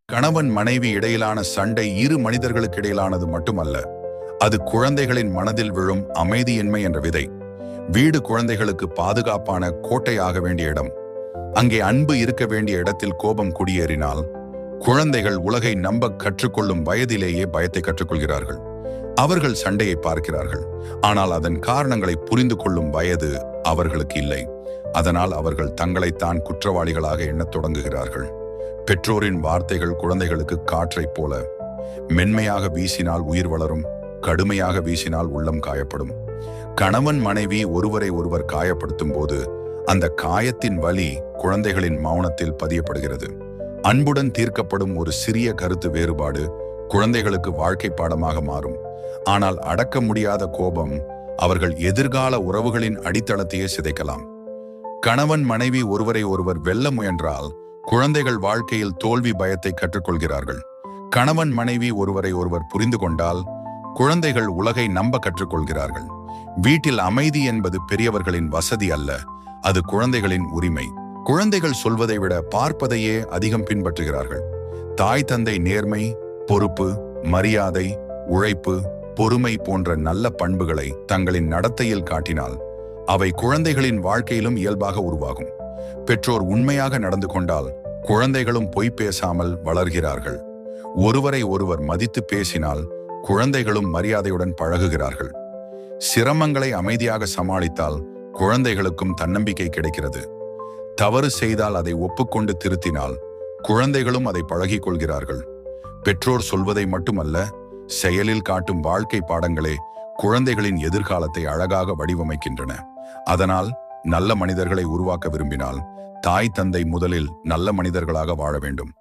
கணவன் மனைவி இடையிலான சண்டை இரு மனிதர்களுக்கு இடையிலானது மட்டுமல்ல, அது குழந்தைகளின் மனதில் விழும் அமைதியின்மை என்ற விதை. வீடு குழந்தைகளுக்கு பாதுகாப்பான கோட்டையாக வேண்டிய இடம். அங்கே அன்பு இருக்க வேண்டிய இடத்தில் கோபம் குடியேறினால் குழந்தைகள் உலகை நம்ப கற்றுக்கொள்ளும் வயதிலேயே பயத்தை கற்றுக்கொள்கிறார்கள். அவர்கள் சண்டையை பார்க்கிறார்கள், ஆனால் அதன் காரணங்களை புரிந்து கொள்ளும் வயது அவர்களுக்கு இல்லை. அதனால் அவர்கள் தங்களைத்தான் குற்றவாளிகளாக எண்ணத் தொடங்குகிறார்கள். பெற்றோரின் வார்த்தைகள் குழந்தைகளுக்கு காற்றைப் போல. மென்மையாக வீசினால் உயிர் வளரும், கடுமையாக வீசினால் உள்ளம் காயப்படும். கணவன் மனைவி ஒருவரை ஒருவர் காயப்படுத்தும் போது அந்த காயத்தின் வலி குழந்தைகளின் மௌனத்தில் பதியப்படுகிறது. அன்புடன் தீர்க்கப்படும் ஒரு சிறிய கருத்து வேறுபாடு குழந்தைகளுக்கு வாழ்க்கை பாடமாக மாறும். ஆனால் அடக்க முடியாத கோபம் அவர்கள் எதிர்கால உறவுகளின் அடித்தளத்தையே சிதைக்கலாம். கணவன் மனைவி ஒருவரை ஒருவர் வெல்ல முயன்றால் குழந்தைகள் வாழ்க்கையில் தோல்வி பயத்தை கற்றுக்கொள்கிறார்கள். கணவன் மனைவி ஒருவரை ஒருவர் புரிந்து கொண்டால் குழந்தைகள் உலகை நம்ப கற்றுக்கொள்கிறார்கள். வீட்டில் அமைதி என்பது பெரியவர்களின் வசதி அல்ல, அது குழந்தைகளின் உரிமை. குழந்தைகள் சொல்வதை விட பார்ப்பதையே அதிகம் பின்பற்றுகிறார்கள். தாய் தந்தை நேர்மை, பொறுப்பு, மரியாதை, உழைப்பு, பொறுமை போன்ற நல்ல பண்புகளை தங்களின் நடத்தையில் காட்டினால் அவை குழந்தைகளின் வாழ்க்கையிலும் இயல்பாக உருவாகும். பெற்றோர் உண்மையாக நடந்து கொண்டால் குழந்தைகளும் பொய் பேசாமல் வளர்கிறார்கள். ஒருவரை ஒருவர் மதித்து பேசினால் குழந்தைகளும் மரியாதையுடன் பழகுகிறார்கள். சிரமங்களை அமைதியாக சமாளித்தால் குழந்தைகளுக்கும் தன்னம்பிக்கை கிடைக்கிறது. தவறு செய்தால் அதை ஒப்புக்கொண்டு திருத்தினால் குழந்தைகளும் அதை பழகிக் கொள்கிறார்கள். பெற்றோர் சொல்வதை மட்டுமல்ல, செயலில் காட்டும் வாழ்க்கை பாடங்களே குழந்தைகளின் எதிர்காலத்தை அழகாக வடிவமைக்கின்றன. அதனால் நல்ல மனிதர்களை உருவாக்க விரும்பினால் தாய் தந்தை முதலில் நல்ல மனிதர்களாக வாழ வேண்டும்.